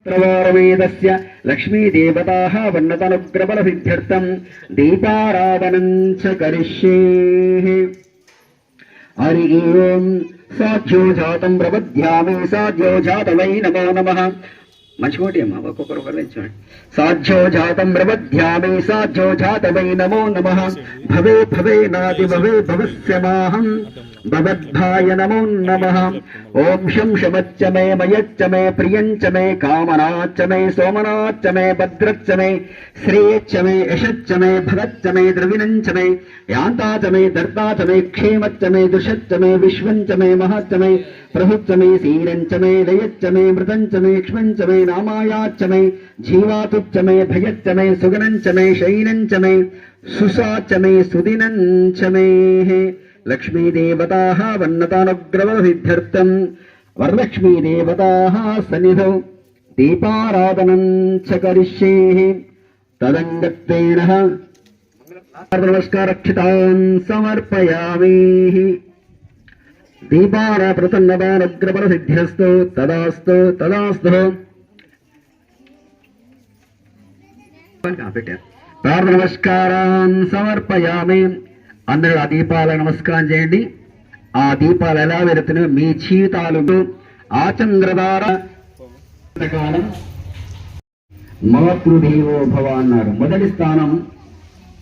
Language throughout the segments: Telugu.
त्रवारमेदस्य लक्ष्मीदेवताः वन्नतनुग्रबलसिद्ध्यर्थं दीपाराधनं च करिष्ये। हरि ओं साध्यो जातं प्रपद्यामि साध्यो जात वै नमो नमः। మంచికోటి అమ్మ ఒక్కొక్కరు వర్ణించండి. సాధ్యో జాతం ప్రబధ్యామి సాధ్యో జాత వై నమో నమః. భవే భవే నాది భవే భవస్య మాహం భవద్భాయ నమో నమః. ఓం శం శమచ్చ మే మయచ్చ మే ప్రియంచ మే కామనాచ్చ మే సోమనాచ్చ మే భద్రచ్చ మే శ్రేయచ్చ మే యశచ్చ మే భగచ్చ మే ద్రవిణంచ మే యాంతాచ మే దర్తాచ మే క్షేమచ్చ మే దుషచ్చ మే విశ్వంచ మే మహచ్చ మే ప్రభుచ్చ మే శీలంచ మే దయచ్చ మే మృతంచ మే క్ష్మంచ మే నామాయాచ్చ మే జీవాతుచ్చ మే భయచ్చ మే సుగనంచ మే శైనంచ మే సుసాచ మే సుదినంచ మే. లక్ష్మీదేవతాః వన్నతానుగ్రహసిద్ధ్యర్థం వరలక్ష్మీదేవతాః సన్నిధౌ దీపారాధనం చ కరిష్యే. తదంగత్వేన నమస్కారక్షితాన్ సమర్పయామి. దీపారాధనప్రసన్నతానుగ్రహసిద్ధ్యస్తు తదాస్తు తదాస్తు. ప్రార్థన నమస్కారాన్ సమర్పయామి. అందరూ ఆ దీపాలకు నమస్కారం చేయండి. ఆ దీపాలు ఎలా వెళుతున్నాయో మీ జీవితాలు ఆ చంద్రధార కాలం మాతృదేవో భవ అన్నారు. మొదటి స్థానం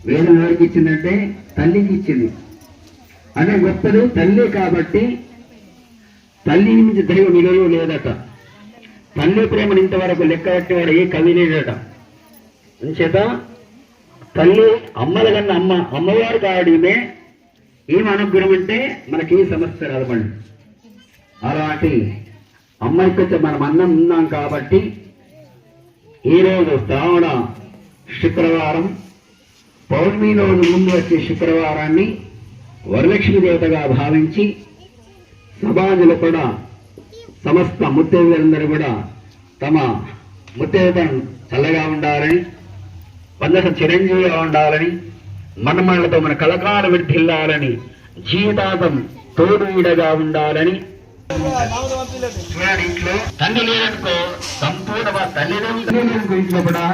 వేదం ఎవరికి ఇచ్చిందంటే తల్లికి ఇచ్చింది. అంటే గొప్పది తల్లి కాబట్టి తల్లి నుంచి దైవ విలువ లేదట. తల్లి ప్రేమను ఇంతవరకు లెక్క పెట్టేవాడు ఏ కవి లేదట. అంచేత తల్లి అమ్మల కన్నా అమ్మవారు కావడమే ఏం అనుగ్రహం అంటే మనకి ఈ సమస్య రాదమండి. అలాంటి అమ్మాయికి వచ్చి మనం అన్నం ఉన్నాం కాబట్టి ఈరోజు శ్రావణ శుక్రవారం పౌర్ణమి రోజు ముందు వచ్చే శుక్రవారాన్ని వరలక్ష్మి దేవతగా భావించి సమాజంలో కూడా సమస్త ముత్తైదులందరూ కూడా తమ ముత్తైదులను చల్లగా ఉండాలని, వందస చిరంజీవిగా ఉండాలని, మనమళ్ళతో మన కలకాలం విడిల్లాలని, జీవితాంతం తోడుగా ఉండాలని. ఇంట్లో తల్లి లేదనుకో సంపూర్ణ తల్లిదండ్రులు ఇంట్లో కూడా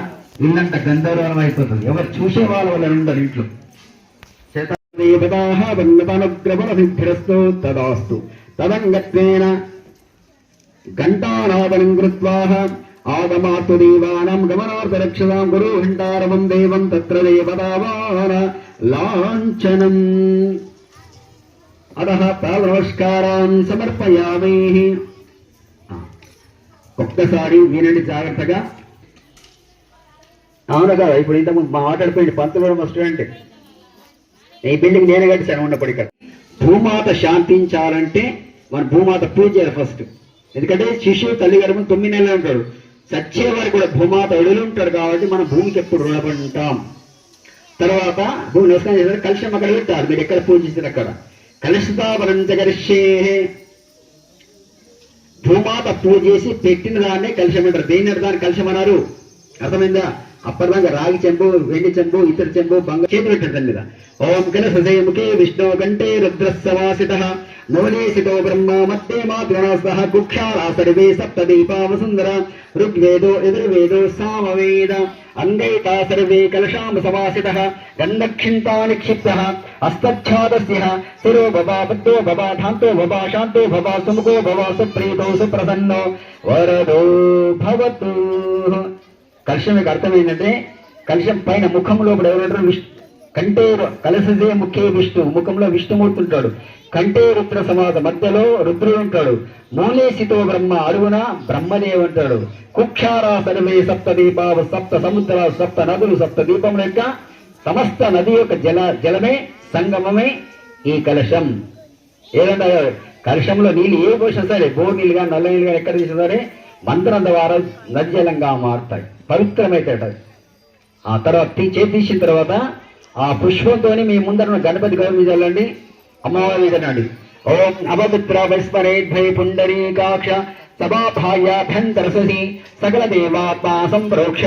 ఇల్లంత గంధర్వం అయిపోతుంది. ఎవరు చూసే వాళ్ళ వల్ల ఉండరు ఇంట్లో. దేవతాః వన్నతానుగ్రహసిద్ధిరస్తు తదాస్తు తదంగత్వేన ఘంటానాదనం కృత్వా ఆగమాతు దేవానాం గమనార్థరక్షసాం గురు ఘంటారవం దేవం తత్ర దేవతావాన లాంఛనం. అతః ప్రాణనమస్కారాన్ సమర్పయామి. ఒక్కసారి వినండి జాగ్రత్తగా. అవును కదా, ఇప్పుడు ఇంత మాట్లాడిపోయింది పంతులు స్టూడెంట్. ఈ బిల్డింగ్ నేనే కట్టిస్తాను ఉన్నప్పుడు. ఇక్కడ భూమాత శాంతించాలంటే మన భూమాత పూజ చేయాలి ఫస్ట్. ఎందుకంటే శిశువు తల్లి గర్భం 9 నెలలు ఉంటాడు. చచ్చే వారికి కూడా భూమాత ఒడిలో ఉంటాడు కాబట్టి మనం భూమికి ఎప్పుడు రుణపడి ఉంటాం. తర్వాత భూమి నమస్కారం చేస్తారు. కలుషం అక్కడ పెట్టారు. మీరు ఎక్కడ పూజిస్తారు అక్కడ కలుషితాపనం కరిష్యే. భూమాత పూజ చేసి పెట్టిన దాన్నే కలుషం అంటారు. దేని దాన్ని కలుషం అన్నారు అర్థమైందా? అప్పటిదాకా రాగి చెంబు, వెండి చెంబు, ఇతర చెంబు, బంగారు చేతులు పెట్టారు దాని మీద. ఓం కలసముఖే విష్ణు కంఠే రుద్రస్సవాసిత నవలేసితో బ్రహ్మ మధ్య మాతృనాస్తః కుక్షాళా సర్వే సప్తదీపా వసుందర ఋగ్వేదో యజుర్వేదో సామవేద అంగైతా సర్వే కలశాం సమాసితః గంధక్షింతా నిక్షిప్తః అస్తచ్ఛాదస్య శిరో భవ బద్ధో భవ ధాంతో భవ శాంతో భవ సుముఖో భవ సుప్రీతో సుప్రసన్నో వరదో భవతు. కలశం యొక్క అర్థం ఏంటంటే కలశం పైన ముఖంలో కూడా ఎవరు కంటే కలసే ముఖే విష్ణు, ముఖంలో విష్ణుమూర్తి ఉంటాడు. కంటే రుద్ర సమాజ మధ్యలో రుద్రుడు ఉంటాడు. మూలేసితో బ్రహ్మ అడుగున బ్రహ్మదేవ్ అంటాడు. కుక్షారా సర్వే సప్తదీపాలు, సప్త సముద్రాలు, సప్త నదులు, సప్త దీపముల యొక్క సమస్త నది యొక్క జలమే సంగమమే ఈ కలశం. ఏదంటే కలశంలో నీళ్ళు ఏ పోషణ సరే, బోర్ నీళ్ళు కానీ నల్ల నీళ్ళు కానీ ఎక్కడ తీసినా సరే మంత్రం ద్వారా నద్జలంగా మారుతాయి, పవిత్రమైతాడు. ఆ తర్వాత చేసిన తర్వాత ఆ పుష్పంతో మీ ముందర గణపతి గౌరవ మీద వెళ్ళండి, అమ్మవారి మీద నండి. ఓం అపవిత్ర వైస్మరేద్భై పుండరీకాక్ష సభాభాయాభ్యంతరససి సకల దేవాత్మా సంప్రోక్ష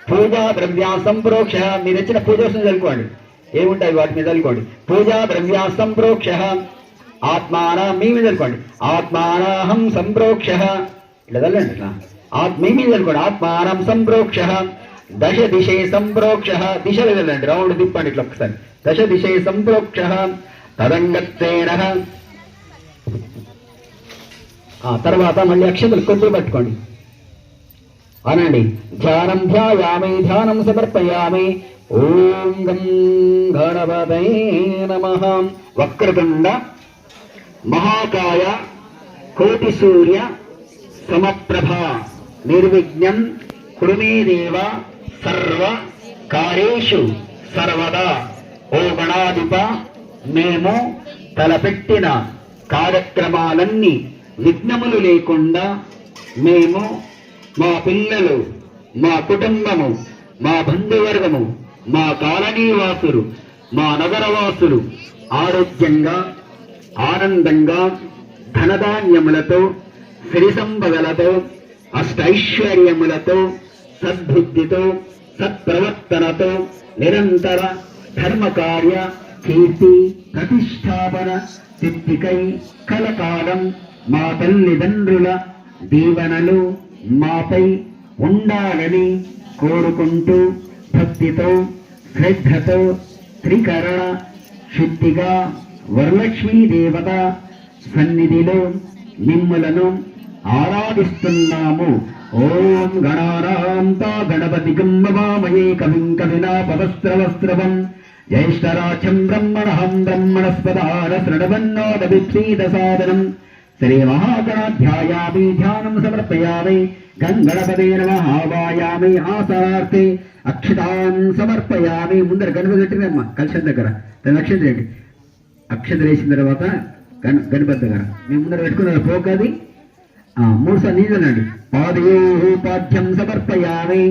పూజా ద్రవ్యా సంప్రోక్ష. మీరు వచ్చిన పూజ వస్తుంది చదువుకోండి, ఏముంటాయి వాటి మీద చదువుకోండి. పూజా ద్రవ్యా సంప్రోక్ష ఆత్మాన మీ మీద చదువుకోండి. ఆత్మానాహం సంప్రోక్ష. ఇలా చల్లండి. ఇట్లా మీ మీద అనుకోండి. ఆత్మానం సంప్రోక్ష దశ దిశే సంప్రోక్ష, దిశలు వెళ్ళండి, రౌండ్ తిప్పండి ఇట్లా ఒకసారి. దశ దిశే సంప్రోక్ష తదంగత్తేన. తర్వాత మళ్ళీ అక్షతలు కొద్దిగా పట్టుకోండి, అనండి. ధ్యానం ధ్యాయామి, ధ్యానం సమర్పయామి. ఓం గం గణపతయే నమః. వక్రతుండ మహాకాయ కోటి సూర్య సమప్రభ నిర్విఘ్నం కురు మే దేవ సర్వ కార్యేషు సర్వదా. ఓ గణాధిప, మేము తలపెట్టిన కార్యక్రమాలన్నీ విఘ్నములు లేకుండా మేము, మా పిల్లలు, మా కుటుంబము, మా బంధువర్గము, మా కాలనీవాసులు, మా నగరవాసులు ఆరోగ్యంగా ఆనందంగా ధనధాన్యములతో సిరి సంపదలతో అష్టైశ్వర్యములతో సద్బుద్ధితో సత్ప్రవర్తనతో నిరంతర ధర్మకార్య కీర్తి ప్రతిష్టాపన సిద్ధికై కలకాలం మా తల్లిదండ్రుల దీవెనలు మాపై ఉండాలని కోరుకుంటూ భక్తితో శ్రద్ధతో త్రికరణ శుద్ధిగా వరలక్ష్మీ దేవత సన్నిధిలో మిమ్ములను ఆరాధిస్తున్నాము. ఓం గణానాంతా గణపతికం నమామహే కవిం కవినాపవస్త్రవస్త్రవం జ్యేష్ఠరాజం బ్రహ్మణః బ్రహ్మణస్పదాన శృణవన్నోదభిప్రీతసాదనం. శ్రీ మహాగణాధ్యాయామి, ధ్యానం సమర్పయామి. గణపతే నమః ఆవాయామి. ఆసనార్థే అక్షతాన్ సమర్పయామి. ముందర గణపతి పెట్టినమ్మా కలశం దగ్గర అక్షత ఏంటి, అక్షత వేసిన తర్వాత గణపతి దగ్గర మేము ముందర పెట్టుకున్నారు పోకది. 3 సార్లు నీళ్ళండి. పాదయోపాధ్యం సమర్పయామి.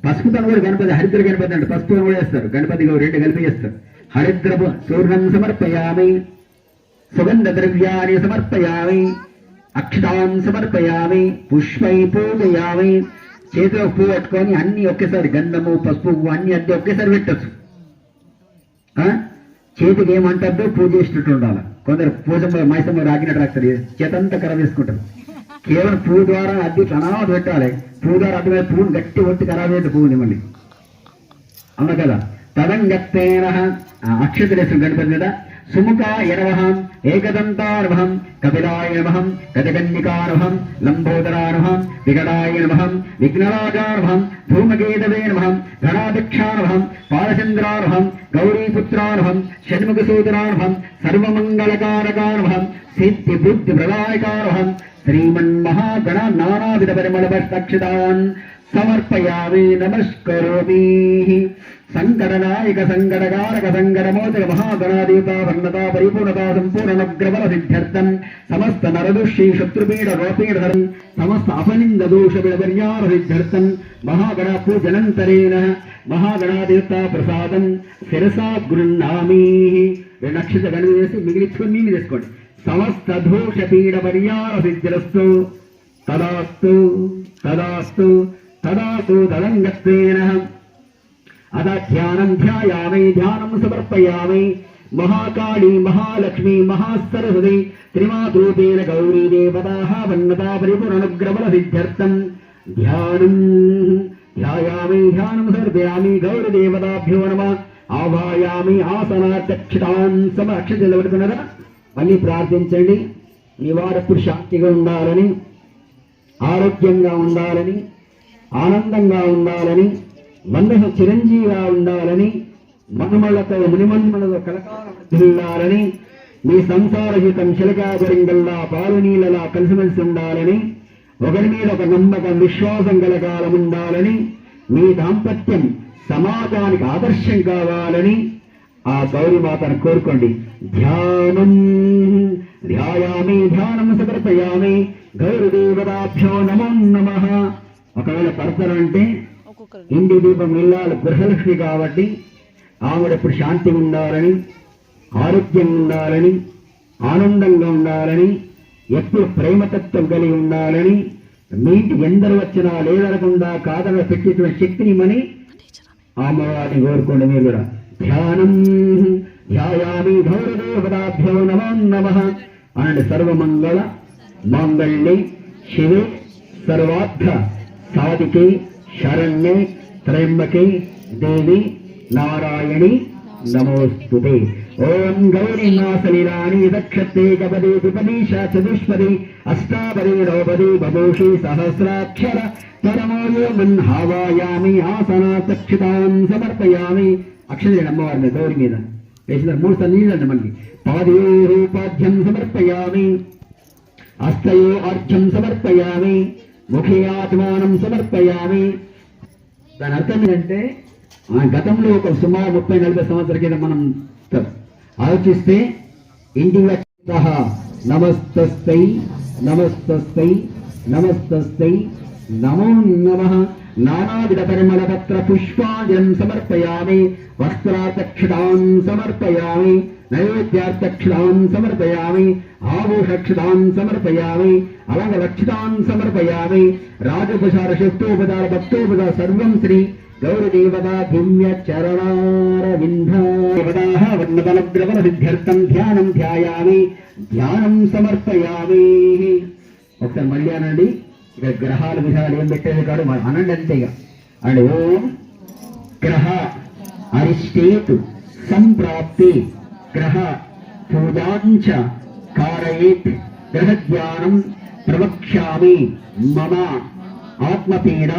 పసుపుతో కూడా గణపతి, హరిద్ర గణపతి అంటే పసుపు కూడా చేస్తారు, గణపతి 2 కలిపి చేస్తారు. హరిద్ర చూర్ణం సమర్పయామి. సుగంధ ద్రవ్యాన్ని సమర్పయామి. అక్షతాన్ సమర్పయామి. పుష్పై పూజయామి. చేతిలో పువ్వు పట్టుకొని అన్ని ఒకేసారి, గంధము పసుపు అన్ని ఒకేసారి పెట్టచ్చు. చేతికి ఏమంటారో పూజ చేసినట్టు ఉండాలి. కొందరు పూజ మైసమ్మ రాగినట్టు రాస్తారు, చేతంతా ఖరాబ్ చేసుకుంటారు. కేవలం పువ్వు ద్వారా అద్దె అనామత పెట్టాలి. పువ్వు ద్వారా అడ్డు మీద పువ్వుని గట్టి ఒట్టి ఖరాబ్ చేయండి పువ్వుని మళ్ళీ, అవునా కదా. తదంగత్తేన అక్షతలేశ్వరం గణపతి మీద. సుముఖాయ నమః, ఏకదంతాయ కపిలాయ నమః, గజకన్నికాయ లంబోదరాయ వికటాయ నమః, విఘ్నరాజాయ నమః, ధూమకేతవే నమః, గణాధ్యక్షాయ నమః, పాలచంద్రాయ నమః, గౌరీపుత్రాయ నమః, షణ్ముఖసూదరాయ నమః, సర్వమంగళకారకాయ నమః, సిద్ధి బుద్ధి ప్రదాయకాయ నమః. శ్రీమన్మహాగణ నానావిధ పరిమళభక్షతాన్ సమర్పయామి. నమస్కరోమి. సంకటనాయక సంకటకారక సంకటమోచక మహాగణాదేవతా వర్ణతా పరిపూర్ణతా సంపూర్ణగ్రబల సిద్ధ్యర్థం సమస్త నరదుష్యీ శత్రుపీడ రోపీడ సమస్త అపనింద దోష పరిహార సిద్ధ్యర్థం మహాగణ పూజనంతరేణ మహాగణాదేవతా ప్రసాదం శిరసా గృహ్ణామి. 2 అక్షత గణపతి చేసి మిగిలించుకొని మీ తీసుకోండి. సమస్త దోష పీడ పరిహార సిద్ధిరస్తు. తదాస్తు తదాస్తు తదాస్తు తదంగత్వేన. అద ధ్యానం ధ్యాయామి, ధ్యానం సమర్పయామి. మహాకాళీ మహాలక్ష్మీ మహాసరస్వతి త్రిమాతృపేణ గౌరీ దేవతాః వన్నతా పరిపూర్ణానుగ్రహబల సిద్ధ్యర్థం ధ్యానం ధ్యాయామి. ధ్యానం సమర్పయామి. గౌరీ దేవతాభ్యో నమః. ఆవాయామి. ఆసనాచక్షతాన్ సమక్షతలు పెడుతున్నారా, మళ్ళీ ప్రార్థించండి. మీ వారెప్పుడు శాంతిగా ఉండాలని, ఆరోగ్యంగా ఉండాలని, ఆనందంగా ఉండాలని, మనసు చిరంజీవిగా ఉండాలని, మనుమలతో మునిమన్మలతో కలకాలండాలని, మీ సంసార జీతం శిలకాబరింగల్లా పాలు నీళ్ళలా కలిసిమెలిసి ఉండాలని, ఒకరి మీద ఒక నమ్మకం విశ్వాసం కలకాలం ఉండాలని, మీ దాంపత్యం సమాజానికి ఆదర్శం కావాలని ఆ గౌరీమాతను కోరుకోండి. ధ్యానం ధ్యాయామి. ధ్యానం సమర్పయామి. గౌరీదేవతాభ్యో నమో నమః. ఒకవేళ పడతారు అంటే ఇంటి దీపం ఇల్లాలు గృహలక్ష్మి కాబట్టి ఆవిడ ఎప్పుడు శాంతి ఉండాలని, ఆరోగ్యంగా ఉండాలని, ఆనందంగా ఉండాలని, ఎప్పుడు ప్రేమతత్వం కలిగి ఉండాలని, మీటి ఎందరు వచ్చినా లేదనకుండా కాదన పెట్టేటువంటి శక్తిని మని అమ్మవారిని కోరుకోండి. మీరు కూడా ధ్యానం ధ్యాయామి. గౌరదేవతాభ్యో నమో నమః అనండి. సర్వమంగళ మాంగళ్యే శివే सर्वार्थ साधिके शरण्ये त्र्यंबके देवी नारायणी नमोस्तुते। ओम गौरी नासलीलानि दक्षते कपदे द्विपदीश चतुष्पदी अष्टापदी नवपदी बभूषि सहस्राक्षर परमो मन्हावायामि आसना तक्षितां समर्पयामि। अक्षर अम्मवारिनि गौरी मीद వేసిన 3 సార్లు నీళ్ళండి మనకి। పాదయోపాధ్యం సమర్పయామి, హస్తయో అర్ఘ్యం సమర్పయామి, ముఖే ఆత్మానం సమర్పయామి। దాని అర్థం ఏంటంటే గతంలో ఒక సుమారు 30-40 సంవత్సరాల కింద మనం ఆలోచిస్తే ఇంటికి వచ్చి నమస్తస్తై నమస్తస్తై నమస్తస్తై నమో నమః नानाविध परिमल पत्र पुष्पांजलिं समर्पयामि, वस्त्रार्थक्षतां समर्पयामि, नैवेद्यार्थक्षतां समर्पयामि, आभूषक्षतां समर्पयामि, अलंगरक्षतां समर्पयामि। राजोपचार शक्तोपचार भक्तोपचार सर्वं श्री गौरदेवता दिव्य चरणारविन्दाः वर्णबलद्रवण सिद्ध्यर्थं ध्यानं ध्यायामि, ध्यानं समर्पयामि। ఒకసారి మళ్ళీ అనండి, ఇక గ్రహాల విధాలు ఏం పెట్టేది కాదు, అనండి అంతే ఇక అండ్ ఓం గ్రహ అరిష్టేతు సంప్రాప్తి గ్రహ పూజాంచ కారయేత్ గ్రహ జ్ఞానం ప్రవక్ష్యామి మమ ఆత్మపీడ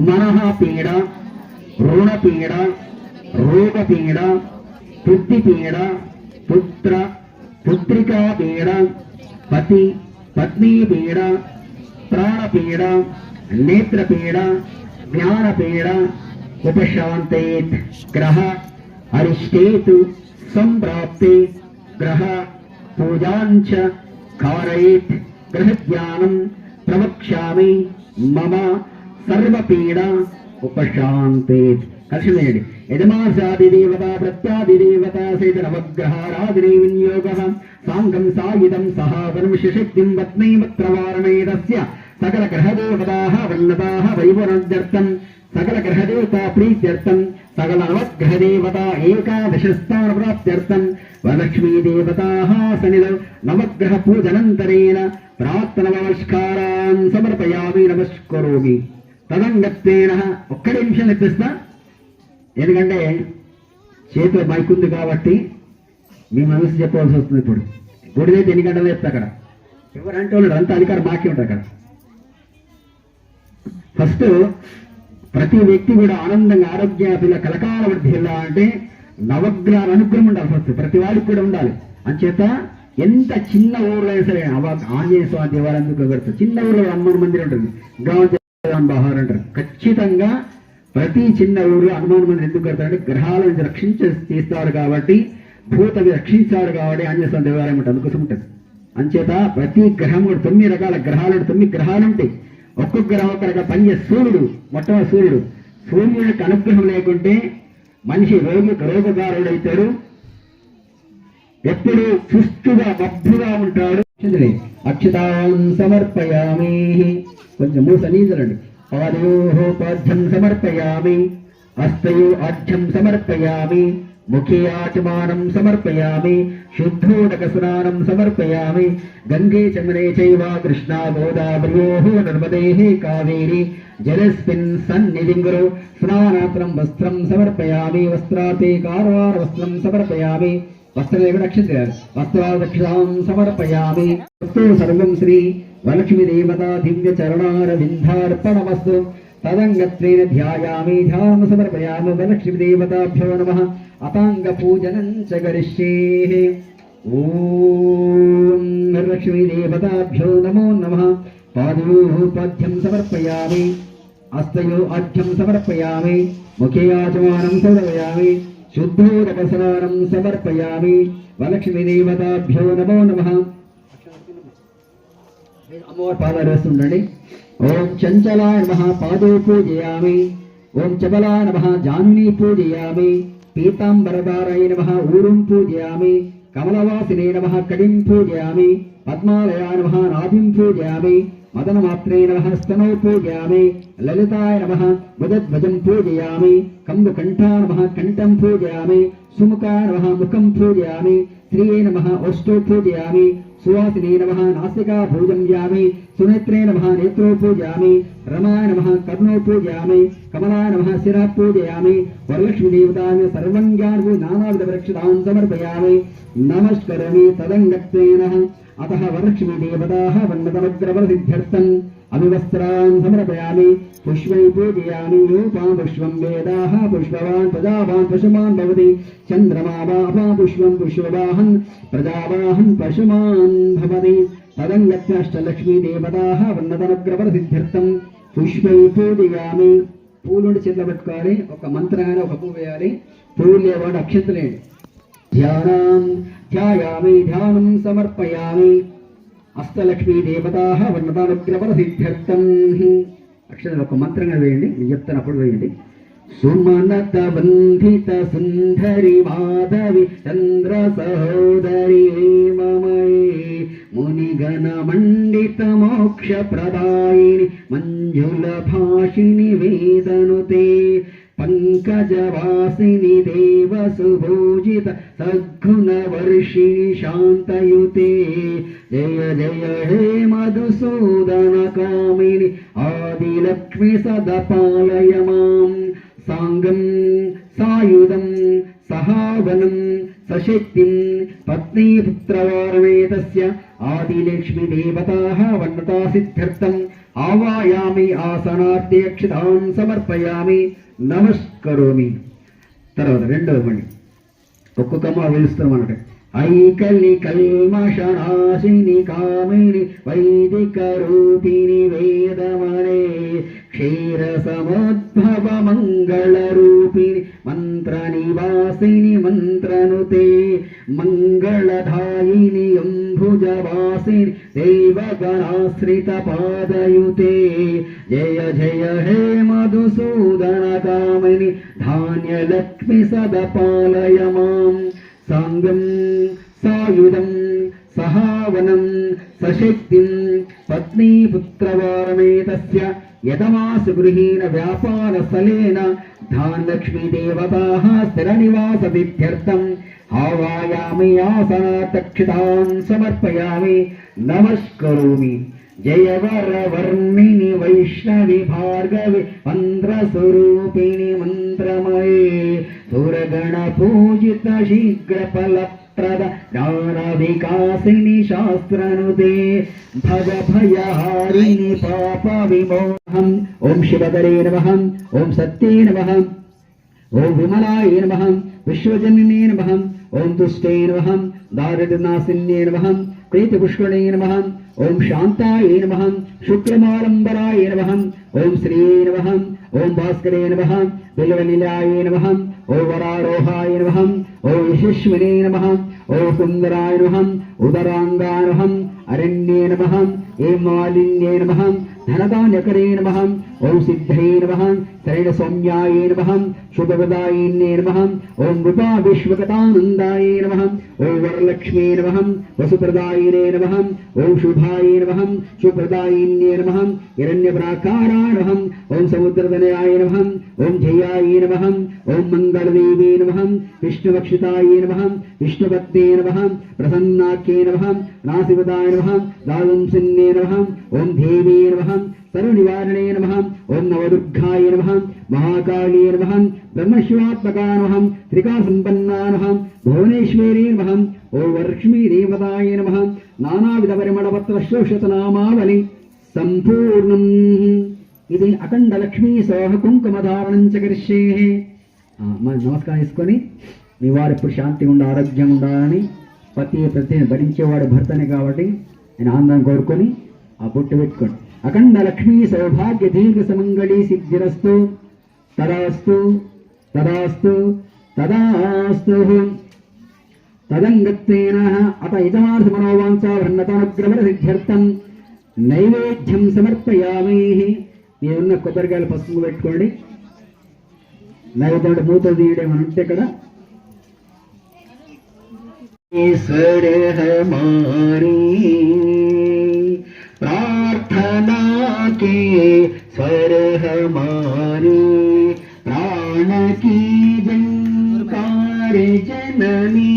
మనఃపీడ రుణపీడ రోగపీడ బుద్ధిపీడ పుత్ర పుత్రికాపీడ పతి పత్నీపీడ प्राणपीड़ नेत्रपीड़ ज्ञानपीड़ उपशांतेत ग्रह अरिष्टेतु संप्राप्ते ग्रह पूजांच कारयेत ग्रह ज्ञानं प्रवक्ष्यामि मम सर्वपीड़ उपशांतेत। कर्षणेयंడి यजमासादिदेवता प्रत्यादिदेवता सहित नवग्रहाराधने विनियोगः सांगं सायुधं सहा वर्मशक्तिं पत्नीमत्रवारणेदस्य सकल ग्रहदेवताः वर्णताः वैवरद्यर्थं सकल ग्रहदेवता प्रीत्यर्थं सकल नवग्रहदेवता एकादशस्थानप्राप्त्यर्थं वरलक्ष्मी देवताः सनिल नवग्रह पूजनन्तरेण प्रार्थननमस्कारान् समर्पयामि नमस्करोमि। तदङ्गत्वेन ఒక్క నిమిషం ఇప్పిస్తా, ఎందుకంటే చేతిలో మైక్ ఉంది కాబట్టి మీ మనసు చెప్పవలసి వస్తుంది। ఇప్పుడు గుడిదైతే ఎన్ని గంటలు చెప్తా, అక్కడ ఎవరంటే వాళ్ళు అంత అధికారం మాకే ఉంటుంది అక్కడ। ఫస్ట్ ప్రతి వ్యక్తి కూడా ఆనందంగా ఆరోగ్యాభిల కలకాల వృద్ధిలా అంటే నవగ్రహాల అనుగ్రహం ఉండాలి, ఫస్ట్ ప్రతి వాడికి కూడా ఉండాలి। అంచేత ఎంత చిన్న ఊర్లో అయినా సరే ఆంజనేయ స్వామి దేవాలయం ఎందుకు పెడతారు, చిన్న ఊర్లో హనుమాన్ మందిరం ఉంటుంది, గాంధీ బహార్ అంటారు। ఖచ్చితంగా ప్రతి చిన్న ఊరు హనుమాన్ మందిరం ఎందుకు కడతారంటే గ్రహాల నుంచి రక్షించి తీస్తారు కాబట్టి, భూతవి రక్షించారు కాబట్టి ఆంజనేయ స్వామి దేవాలయం ఉంటుంది, అందుకోసం ఉంటుంది। అంచేత ప్రతి గ్రహం కూడా 9 రకాల గ్రహాలు 9 గ్రహాలు ఉంటాయి, ఒక్కొక్క గ్రహం ఒక రకం పనిచేసే సూర్యుడు మొట్టమొదటి సూర్యుడి యొక్క అనుగ్రహం లేకుంటే మనిషి రోగగారుడైతాడు, ఎప్పుడు సుస్తుగా మబ్బుగా ఉంటాడు। అక్షతాం సమర్పయామి, కొంచెం మూస నీజలండి। పాదయోపాధ్యం సమర్పయామి, హస్తయో ఆధ్యం సమర్పయామి, ముఖే ఆచమానం సమర్పయామి, శుద్ధోదక స్నానం సమర్పయామి। గంగే చమనే చైవ కృష్ణా గోదావర్యోః నర్మదేః కావేరీ జలస్మిన్ సన్నిధిం గురు స్నానాత్రం వస్త్రం సమర్పయామి, వస్త్రాతే కార్వార వస్త్రం సమర్పయామి, వస్త్రే రక్షించారు వస్త్రాదక్షాం సమర్పయామి। సర్వం శ్రీ వరలక్ష్మీ దేవతా దివ్య చరణారవిందార్పణమస్తు। తదంగత్వేన ధ్యాయామి, ధ్యానం సమర్పయామి, వరలక్ష్మీ దేవతాభ్యో నమః। అతాంగ పూజనం చ కరిష్యే। ఓం వరలక్ష్మీ దేవతాభ్యో నమో నమః। పాదయోపాధ్యం సమర్పయామి, హస్తయో ఆధ్యం సమర్పయామి, ముఖే ఆచమానం సమర్పయామి, శుద్ధోదక స్నానం సమర్పయామి, వరలక్ష్మీ దేవతాభ్యో నమో నమః। అమ్మవారి పాదాలు వేస్తుండండి। ఓం చంచలాయ నమః పాదో పూజయామి, ఓం చబలాయ నమః జాహ్నవీ పూజయామి, పీతాంబరధారాయ నమః ఊరుం పూజయామి, కమలవాసినే నమః కడిం పూజయామి, పద్మాలయాయ నమః నాభిం పూజయామి, మదనమాత్రే నమః స్తనౌ పూజయామి, లలితాయ నమః బుధధ్వజం పూజయామి, కంబుకంఠాయ నమః కంఠం పూజయామి, సుముఖాయ నమః ముఖం పూజయామి, శ్రీయే నమః ఓష్టో పూజయామి, सुवासिने नमः नासिका भोजं यामि सुनेत्रे नमः नेत्रो पूजयामि रमाय नमः कर्णो पूजयामि कमलाय नमः शिरः पूजयामि वरलक्ष्मी देवताय सर्वज्ञानभू नानाविधवृक्षतां समर्पयामि नमस्करोमि तदङ्गत्वेन अतः वरलक्ष्मी देवताः वन्नतमग्रवसिद्ध्यर्थम् अभिवस्त्रान् समर्पयामि पुष्पै पूजयामि यूपां पुष्पं वेदाः पुष्पवान् प्रजावान् पशुमान् भवति चन्द्रमा वापा पुष्पं पुष्पवाहन् प्रजावाहन् पशुमान् भवति तदङ्गत्य अष्टलक्ष्मी देवताः वन्नतमग्रवसिद्ध्यर्थम् पुष्पै पूजयामि పూలుండి చేతిలో పెట్టుకోవాలి ఒక మంత్రాన్ని ఒక పువ్వు వేయాలి పువ్వు లేవాడు అక్షంతలేండి ధ్యాయామి ధ్యానం సమర్పయామి అష్టలక్ష్మీ దేవతాః వన్నతానుగ్రహసిద్ధ్యర్థం అక్షరం ఒక మంత్రంగా వేయండి నేను చెప్తాను అప్పుడు వేయండి సుమనత బంధిత సుందరి మాధవి చంద్ర సహోదరి మమయే మునిగణ మండిత మోక్ష ప్రదాయిని మంజుల భాషిని వేదనుతే పంకజవాసిని దేవ సుభూజిత సద్గుణ వర్షిణి శాంతయుతే జయ జయ హే మధుసూదన కామిని ఆదిలక్ష్మి సదపాలయ మాం సాంగం సాయుధం సహావనం సశక్తిం పత్నీపుత్రవారమేతస్య ఆదిలక్ష్మి దేవతాః వన్నతా సిద్ధ్యర్థం ఆవాయామి ఆసనార్థే అక్షతాన్ సమర్పయామి నమస్కరోమి. తర్వాత రెండవ మణి ఒక్కొక్క మా వెలుస్తాం అన్నట్టు ఐకలి కల్మషనాశిని కామిని వైదిక రూపిణి వేదమనే క్షీర సముద్భవ మంగళ రూపిణి మంత్ర నివాసిని మంత్రనుతే మంగళధాయిని అంభుజవాసిని దేవగణాశ్రిత పాదయుతే జయ జయ హే మధుసూదన కామిని ధాన్యలక్ష్మి సదపాలయ మాం సాంగం సాయుధం సహావనం సశక్తిం పత్నీపుత్రవారమేతస్య యతమాసు గృహీణ వ్యాపార స్థలేన ధాన్యలక్ష్మీ దేవతాః స్థిరనివాస విద్యర్థం ఆవాయామి ఆసనాతక్షితాన్ సమర్పయామి నమస్కరోమి. జయవర వర్ణిని వైష్ణవి భార్గవి మంత్రస్వరూపిణి మంత్రమయే సురగణ పూజిత శీఘ్ర ఫలప్రద జ్ఞాన వికాసిని శాస్త్రనుతే భగ భయహారిణి పాప విమోహం. ఓం శివకరే నమః, ఓం సత్యే నమః, ఓం విమలాయ నమః, విశ్వజననే నమః, ఓం తుష్టే నమః, దారిద్ర్యనాశిన్యే నమః, ప్రీతిపుష్కృణే నమః, ఓం శాంతాయ నమః, శుక్రమాలంబరాయ నమః, ఓం శ్రీ నమః, ఓం భాస్కరే నమః, బిల్వనిలయాయ నమః, ఓం వరారోహాయ నమః, ఓం యశస్వినే నమః, ఓం సుందరాయ నమః, ఉదరాంగాయ నమః, అరణ్యే నమః, ఏం మాలిన్యే నమః, ధనధాన్యకరే నమః, ఓం సిద్ధే నమః, శరణ సౌమ్యాయ నమః, శుభప్రదాయిన్యే నమః, ఓం రూపా విశ్వకటానందాయ నమః, ఓం వరలక్ష్మీ నమః, వసుప్రదాయినే నమః, ఓం శుభాయ నమః, శుభప్రదాయిన్యే నమః, హిరణ్యప్రాకారాయ నమః, ఓం సముద్రతనయాయ నమః, ఓం జయాయ నమః, ఓం మంగళదేవే నమః, విష్ణువక్షితాయ నమః, విష్ణుభక్తే నమః, ప్రసన్నాఖ్యే నమః, నాసిపదాయ నమః, దాదంసిన్యే నమః, ఓం దేవే నమః, సర్వనివారణే నమః, ఓం నవదుర్గాయ నమః, మహాకాళీ నమః, బ్రహ్మశివాత్మకా నమః, త్రికాసంపన్నా నమః, భువనేశ్వరీ నమః, ఓం వరలక్ష్మీ దేవతాయ నమః. నానావిధ పరిమళపత్ర శోషతనామావళి సంపూర్ణం. ఇది అఖండ లక్ష్మీ సోహ కుంకుమధారణం చ కరిష్యే. మన నమస్కారం చేసుకొని మీ వారు ఎప్పుడు శాంతిగా ఉండ ఆరోగ్యంగా ఉండాలని ప్రతి భరించేవాడు భర్తనే కాబట్టి నేను ఆనందం కోరుకొని ఆ బొట్టు పెట్టుకోండి. అఖండ లక్ష్మీ సౌభాగ్య దీర్ఘ సమంగళీ సిద్ధిరస్తు తదాస్తు తదాస్తు తదాస్తు. తదంగత్వేన అత యజమాన మనోవాంఛా వర్ణతానుగ్రహణ సిద్ధ్యర్థం నైవేద్యం సమర్పయామి. మీరున్న కొబ్బరికాయలు పసుపు పెట్టుకోండి. నైవేద్యం మూత తీయడం అని ఉంటే ఇక్కడ ఈశ్వర హమారీ प्रार्थना के स्वर हमारे प्राण की झंकार जननी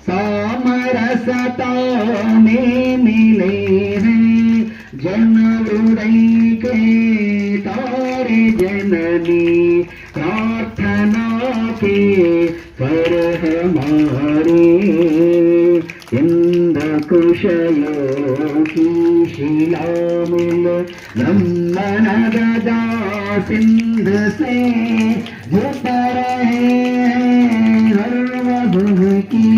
सामरस सता में मिले हैं जन हृदय के तारे जननी प्रार्थना के पर हमारे इंद्र कुशलों की शिला मिल ब्रह्मण गदा सिंध से झुक रहे हैं सर्वभुव की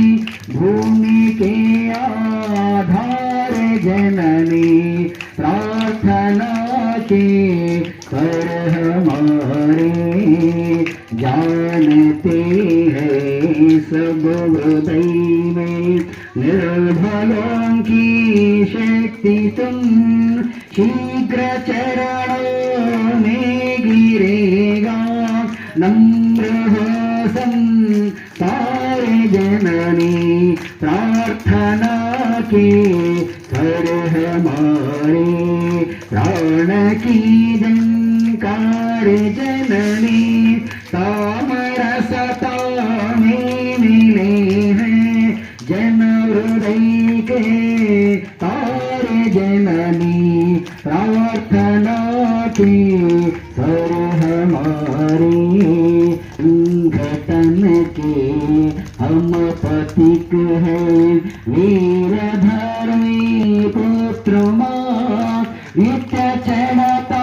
भूमि के आधार जननी प्रार्थना के कर हमारे जानते हैं सब हृदय में निर्भलों की शक्ति तुम शीघ्र चरणों में गिरेगा नम्र हो सारे जननी प्रार्थना के कर हमारे प्राण की जंकार जननी तामरसता में मिले हैं जन हृदय के तारे जननी प्रार्थना के कर हमारे संगठन के हम पथिक हैं वीर धर्मी पुत्र माँ नित्य चढ़ता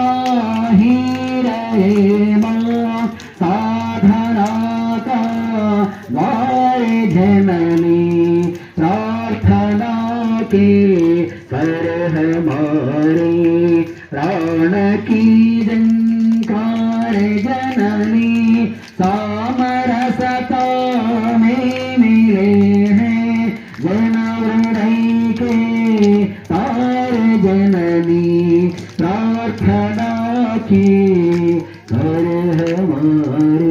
ही रहे माँ साधना का वारे जननी प्रार्थना के कर हमारे प्राण की जंकार जननी सामरसता में मिले हैं जन हृदय के तार जननी प्रार्थना की कर हमारे